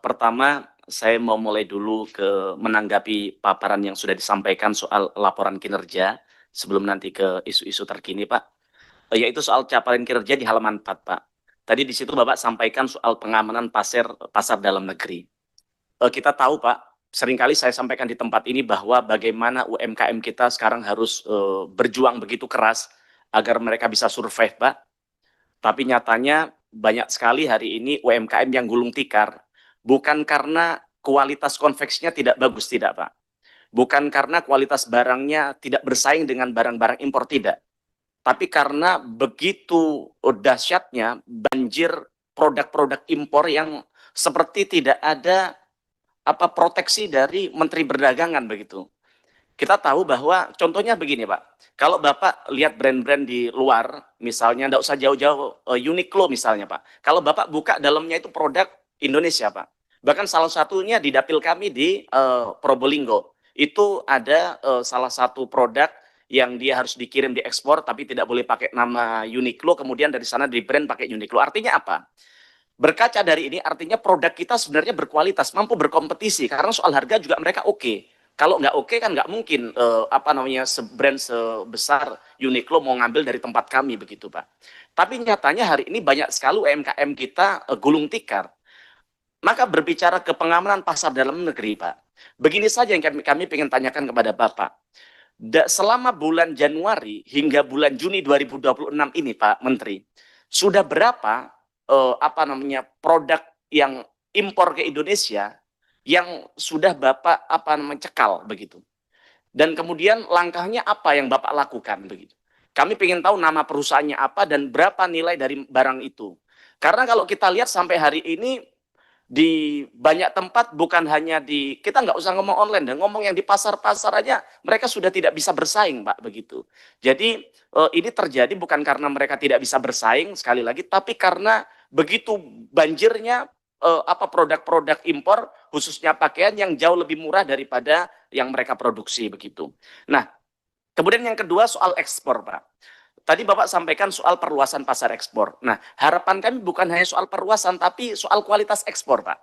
Pertama saya mau mulai dulu ke menanggapi paparan yang sudah disampaikan soal laporan kinerja, sebelum nanti ke isu-isu terkini, Pak. Yaitu soal capaian kinerja di halaman 4, Pak. Tadi di situ Bapak sampaikan soal pengamanan pasar pasar dalam negeri. Kita tahu, Pak, seringkali saya sampaikan di tempat ini bahwa bagaimana UMKM kita sekarang harus berjuang begitu keras agar mereka bisa survive, Pak. Tapi nyatanya banyak sekali hari ini UMKM yang gulung tikar, bukan karena kualitas konveksinya tidak bagus, tidak, Pak. Bukan karena kualitas barangnya tidak bersaing dengan barang-barang impor, tidak. Tapi karena begitu dahsyatnya banjir produk-produk impor yang seperti tidak ada proteksi dari Menteri Perdagangan begitu. Kita tahu bahwa contohnya begini, Pak. Kalau Bapak lihat brand-brand di luar, misalnya tidak usah jauh-jauh, Uniqlo misalnya, Pak. Kalau Bapak buka dalamnya itu produk Indonesia, Pak. Bahkan salah satunya di dapil kami di Probolinggo. Itu ada salah satu produk yang dia harus dikirim diekspor tapi tidak boleh pakai nama Uniqlo, kemudian dari sana di brand pakai Uniqlo. Artinya apa? Berkaca dari ini artinya produk kita sebenarnya berkualitas, mampu berkompetisi karena soal harga juga mereka oke. Kalau nggak oke kan nggak mungkin brand sebesar Uniqlo mau ngambil dari tempat kami begitu, Pak. Tapi nyatanya hari ini banyak sekali UMKM kita gulung tikar. Maka berbicara ke pengamanan pasar dalam negeri, Pak. Begini saja yang kami ingin tanyakan kepada Bapak. Selama bulan Januari hingga bulan Juni 2026 ini, Pak Menteri, sudah berapa produk yang impor ke Indonesia yang sudah Bapak cekal begitu? Dan kemudian langkahnya apa yang Bapak lakukan begitu? Kami ingin tahu nama perusahaannya apa dan berapa nilai dari barang itu. Karena kalau kita lihat sampai hari ini di banyak tempat, bukan hanya di, kita nggak usah ngomong online dan ngomong yang di pasar-pasar aja mereka sudah tidak bisa bersaing, Pak, begitu. Jadi ini terjadi bukan karena mereka tidak bisa bersaing sekali lagi, tapi karena begitu banjirnya produk-produk impor khususnya pakaian yang jauh lebih murah daripada yang mereka produksi begitu. Nah, kemudian yang kedua soal ekspor, Pak. Tadi Bapak sampaikan soal perluasan pasar ekspor. Nah, harapan kami bukan hanya soal perluasan, tapi soal kualitas ekspor, Pak.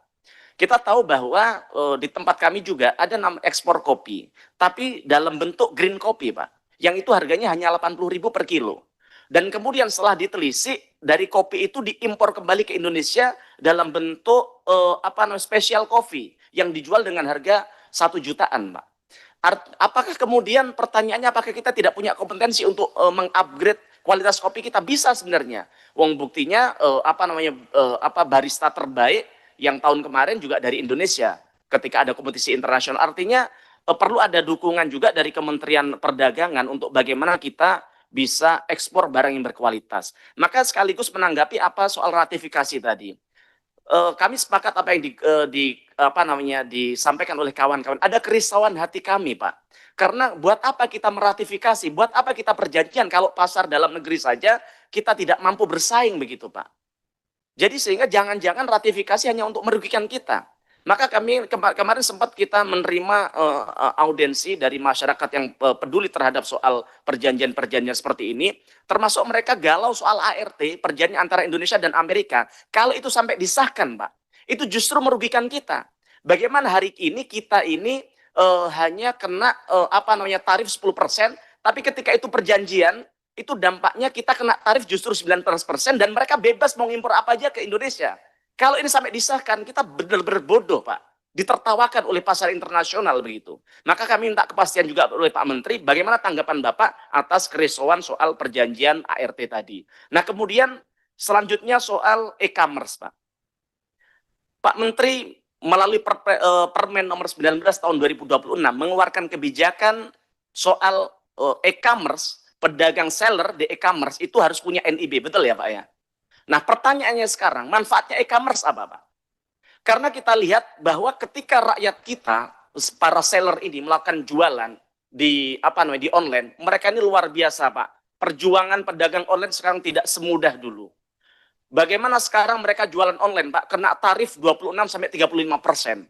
Kita tahu bahwa di tempat kami juga ada ekspor kopi, tapi dalam bentuk green kopi, Pak. Yang itu harganya hanya 80.000 per kilo. Dan kemudian setelah ditelisik, dari kopi itu diimpor kembali ke Indonesia dalam bentuk special coffee yang dijual dengan harga 1 jutaan, Pak. Apakah kemudian pertanyaannya apakah kita tidak punya kompetensi untuk mengupgrade kualitas kopi kita? Bisa sebenarnya. Wong buktinya barista terbaik yang tahun kemarin juga dari Indonesia ketika ada kompetisi internasional. Artinya perlu ada dukungan juga dari Kementerian Perdagangan untuk bagaimana kita bisa ekspor barang yang berkualitas. Maka sekaligus menanggapi apa soal ratifikasi tadi. Kami sepakat apa yang disampaikan oleh kawan-kawan. Ada kerisauan hati kami, Pak. Karena buat apa kita meratifikasi? Buat apa kita perjanjian kalau pasar dalam negeri saja kita tidak mampu bersaing begitu, Pak. Jadi sehingga jangan-jangan ratifikasi hanya untuk merugikan kita. Maka kami kemarin sempat kita menerima audiensi dari masyarakat yang peduli terhadap soal perjanjian-perjanjian seperti ini, termasuk mereka galau soal ART, perjanjian antara Indonesia dan Amerika. Kalau itu sampai disahkan, Pak, itu justru merugikan kita. Bagaimana hari ini kita ini hanya kena tarif 10%, tapi ketika itu perjanjian, itu dampaknya kita kena tarif justru 19% dan mereka bebas mau impor apa aja ke Indonesia. Kalau ini sampai disahkan, kita benar-benar bodoh, Pak. Ditertawakan oleh pasar internasional begitu. Maka kami minta kepastian juga oleh Pak Menteri, bagaimana tanggapan Bapak atas kerisauan soal perjanjian ART tadi. Nah, kemudian selanjutnya soal e-commerce, Pak. Pak Menteri melalui Permen nomor 19 tahun 2026 mengeluarkan kebijakan soal e-commerce, pedagang seller di e-commerce itu harus punya NIB, betul ya Pak ya? Nah, pertanyaannya sekarang, manfaatnya e-commerce apa, Pak? Karena kita lihat bahwa ketika rakyat kita, para seller ini melakukan jualan di di online, mereka ini luar biasa, Pak. Perjuangan pedagang online sekarang tidak semudah dulu. Bagaimana sekarang mereka jualan online, Pak? Kena tarif 26-35%.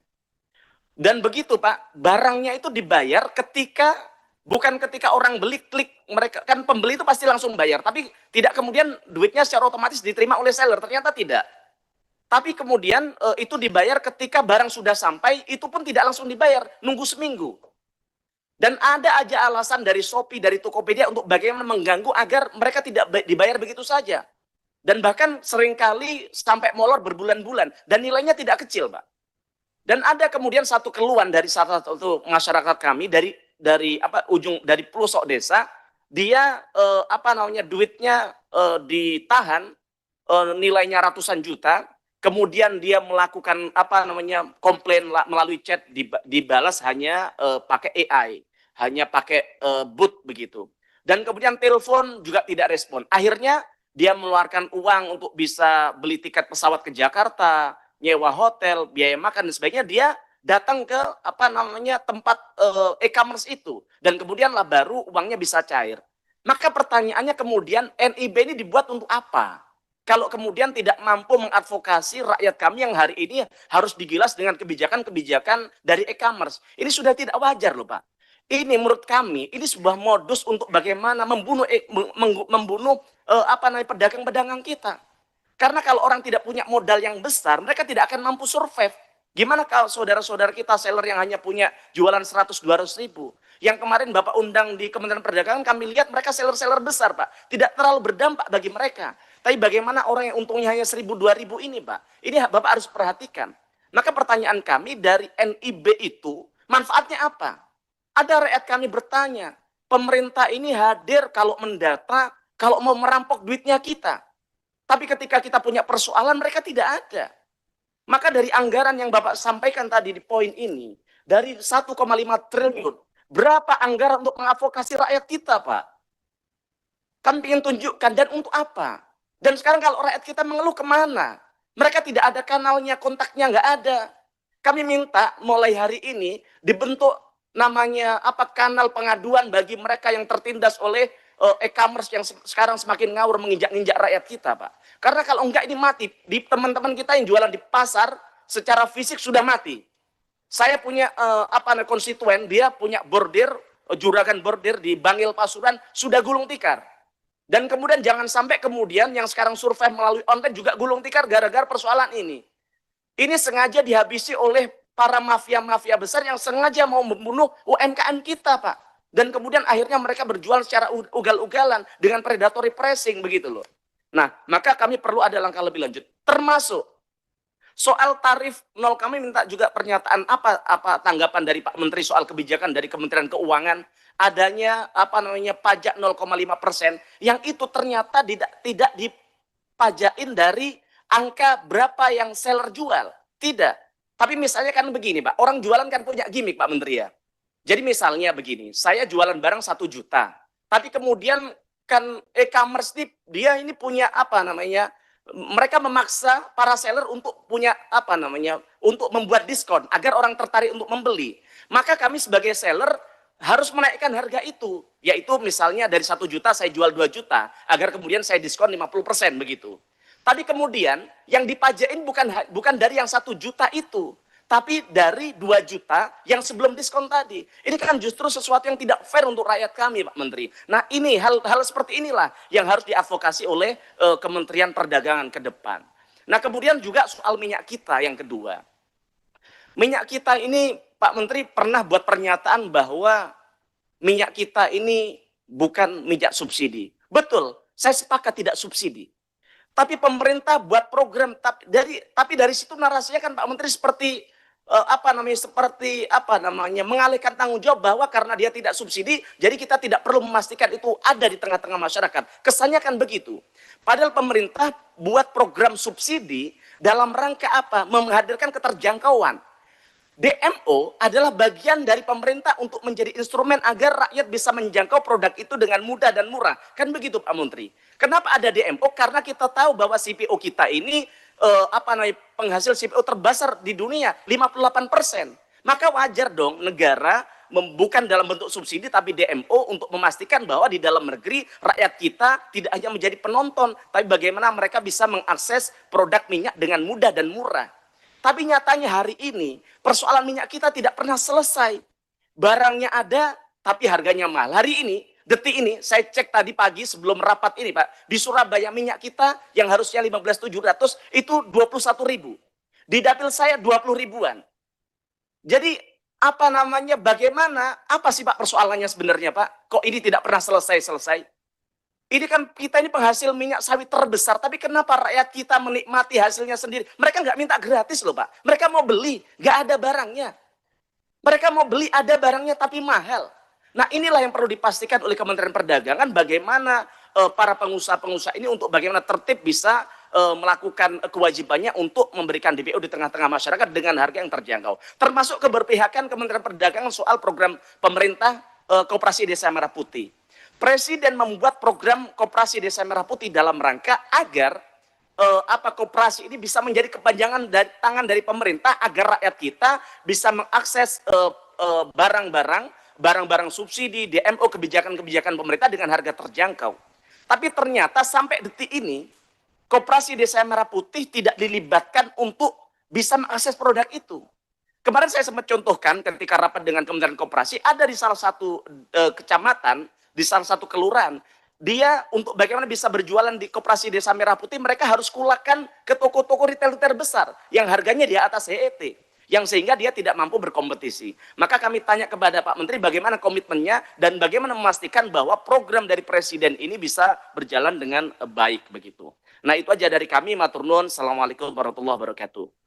Dan begitu, Pak, barangnya itu dibayar bukan ketika orang beli klik, mereka kan pembeli itu pasti langsung bayar, tapi tidak kemudian duitnya secara otomatis diterima oleh seller, ternyata tidak. Tapi kemudian itu dibayar ketika barang sudah sampai, itu pun tidak langsung dibayar, nunggu seminggu. Dan ada aja alasan dari Shopee, dari Tokopedia untuk bagaimana mengganggu agar mereka tidak dibayar begitu saja. Dan bahkan seringkali sampai molor berbulan-bulan. Dan nilainya tidak kecil, Pak. Dan ada kemudian satu keluhan dari salah satu masyarakat kami dari pelosok desa, dia duitnya ditahan, nilainya ratusan juta, kemudian dia melakukan komplain melalui chat, dibalas hanya pakai AI, hanya pakai bot begitu. Dan kemudian telepon juga tidak respon. Akhirnya dia mengeluarkan uang untuk bisa beli tiket pesawat ke Jakarta, nyewa hotel, biaya makan dan sebagainya. Dia datang ke tempat e-commerce itu, dan kemudian lah baru uangnya bisa cair. Maka pertanyaannya kemudian, NIB ini dibuat untuk apa? Kalau kemudian tidak mampu mengadvokasi rakyat kami yang hari ini harus digilas dengan kebijakan-kebijakan dari e-commerce. Ini sudah tidak wajar loh, Pak. Ini menurut kami, ini sebuah modus untuk bagaimana membunuh pedagang-pedagang kita. Karena kalau orang tidak punya modal yang besar, mereka tidak akan mampu survive. Gimana kalau saudara-saudara kita seller yang hanya punya jualan 100-200 ribu? Yang kemarin Bapak undang di Kementerian Perdagangan, kami lihat mereka seller-seller besar, Pak. Tidak terlalu berdampak bagi mereka. Tapi bagaimana orang yang untungnya hanya 1.000-2.000 ini, Pak? Ini Bapak harus perhatikan. Maka pertanyaan kami dari NIB itu, manfaatnya apa? Ada rakyat kami bertanya, pemerintah ini hadir kalau mendata, kalau mau merampok duitnya kita. Tapi ketika kita punya persoalan, mereka tidak ada. Maka dari anggaran yang Bapak sampaikan tadi di poin ini, dari 1,5 triliun, berapa anggaran untuk mengadvokasi rakyat kita, Pak? Kami ingin tunjukkan, dan untuk apa? Dan sekarang kalau rakyat kita mengeluh kemana? Mereka tidak ada kanalnya, kontaknya nggak ada. Kami minta mulai hari ini dibentuk namanya kanal pengaduan bagi mereka yang tertindas oleh e-commerce yang sekarang semakin ngawur menginjak-injak rakyat kita, Pak. Karena kalau enggak ini mati. Di teman-teman kita yang jualan di pasar secara fisik sudah mati. Saya punya konstituen, dia punya bordir, juragan bordir di Bangil Pasuruan sudah gulung tikar. Dan kemudian jangan sampai kemudian yang sekarang survive melalui online juga gulung tikar gara-gara persoalan ini. Ini sengaja dihabisi oleh para mafia-mafia besar yang sengaja mau membunuh UMKM kita, Pak. Dan kemudian akhirnya mereka berjual secara ugal-ugalan dengan predatory pricing begitu loh. Nah, maka kami perlu ada langkah lebih lanjut. Termasuk soal tarif nol, kami minta juga pernyataan apa tanggapan dari Pak Menteri soal kebijakan dari Kementerian Keuangan adanya pajak 0,5% yang itu ternyata tidak dipajakin dari angka berapa yang seller jual. Tidak. Tapi misalnya kan begini, Pak. Orang jualan kan punya gimmick, Pak Menteri ya. Jadi misalnya begini, saya jualan barang 1 juta. Tapi kemudian kan e-commerce dia ini punya mereka memaksa para seller untuk punya untuk membuat diskon agar orang tertarik untuk membeli. Maka kami sebagai seller harus menaikkan harga itu, yaitu misalnya dari 1 juta saya jual 2 juta agar kemudian saya diskon 50% begitu. Tapi kemudian yang dipajakin bukan dari yang 1 juta itu, tapi dari 2 juta yang sebelum diskon tadi. Ini kan justru sesuatu yang tidak fair untuk rakyat kami, Pak Menteri. Nah, ini hal seperti inilah yang harus diadvokasi oleh Kementerian Perdagangan ke depan. Nah, kemudian juga soal minyak kita yang kedua. Minyak kita ini Pak Menteri pernah buat pernyataan bahwa minyak kita ini bukan minyak subsidi. Betul, saya sepakat tidak subsidi. Tapi pemerintah buat program, tapi dari situ narasinya kan Pak Menteri seperti mengalihkan tanggung jawab bahwa karena dia tidak subsidi, jadi kita tidak perlu memastikan itu ada di tengah-tengah masyarakat. Kesannya kan begitu. Padahal pemerintah buat program subsidi dalam rangka apa? Menghadirkan keterjangkauan. DMO adalah bagian dari pemerintah untuk menjadi instrumen agar rakyat bisa menjangkau produk itu dengan mudah dan murah. Kan begitu Pak Menteri. Kenapa ada DMO? Karena kita tahu bahwa CPO kita ini penghasil CPO terbesar di dunia 58%. Maka wajar dong negara bukan dalam bentuk subsidi tapi DMO untuk memastikan bahwa di dalam negeri rakyat kita tidak hanya menjadi penonton, tapi bagaimana mereka bisa mengakses produk minyak dengan mudah dan murah. Tapi nyatanya hari ini persoalan minyak kita tidak pernah selesai. Barangnya ada tapi harganya mahal. Hari ini Detik ini saya cek tadi pagi sebelum rapat ini Pak, di Surabaya minyak kita yang harusnya 15.700 itu 21.000. Di dapil saya 20 ribuan. Jadi apa namanya, bagaimana, apa sih Pak persoalannya sebenarnya Pak? Kok ini tidak pernah selesai-selesai? Ini kan kita ini penghasil minyak sawit terbesar, tapi kenapa rakyat kita menikmati hasilnya sendiri? Mereka nggak minta gratis loh Pak. Mereka mau beli, nggak ada barangnya. Mereka mau beli, ada barangnya tapi mahal. Nah inilah yang perlu dipastikan oleh Kementerian Perdagangan, bagaimana para pengusaha-pengusaha ini untuk bagaimana tertib bisa melakukan kewajibannya untuk memberikan DPO di tengah-tengah masyarakat dengan harga yang terjangkau. Termasuk keberpihakan Kementerian Perdagangan soal program pemerintah Koperasi Desa Merah Putih. Presiden membuat program Koperasi Desa Merah Putih dalam rangka agar koperasi ini bisa menjadi kepanjangan dari tangan dari pemerintah agar rakyat kita bisa mengakses barang-barang subsidi, DMO, kebijakan-kebijakan pemerintah dengan harga terjangkau. Tapi ternyata sampai detik ini Koperasi Desa Merah Putih tidak dilibatkan untuk bisa mengakses produk itu. Kemarin saya sempat contohkan ketika rapat dengan Kementerian Koperasi, ada di salah satu kecamatan, di salah satu kelurahan, dia untuk bagaimana bisa berjualan di Koperasi Desa Merah Putih, mereka harus kulakan ke toko-toko retail besar yang harganya di atas HET, yang sehingga dia tidak mampu berkompetisi. Maka kami tanya kepada Pak Menteri bagaimana komitmennya dan bagaimana memastikan bahwa program dari Presiden ini bisa berjalan dengan baik begitu. Nah itu aja dari kami, matur nuwun. Assalamualaikum warahmatullahi wabarakatuh.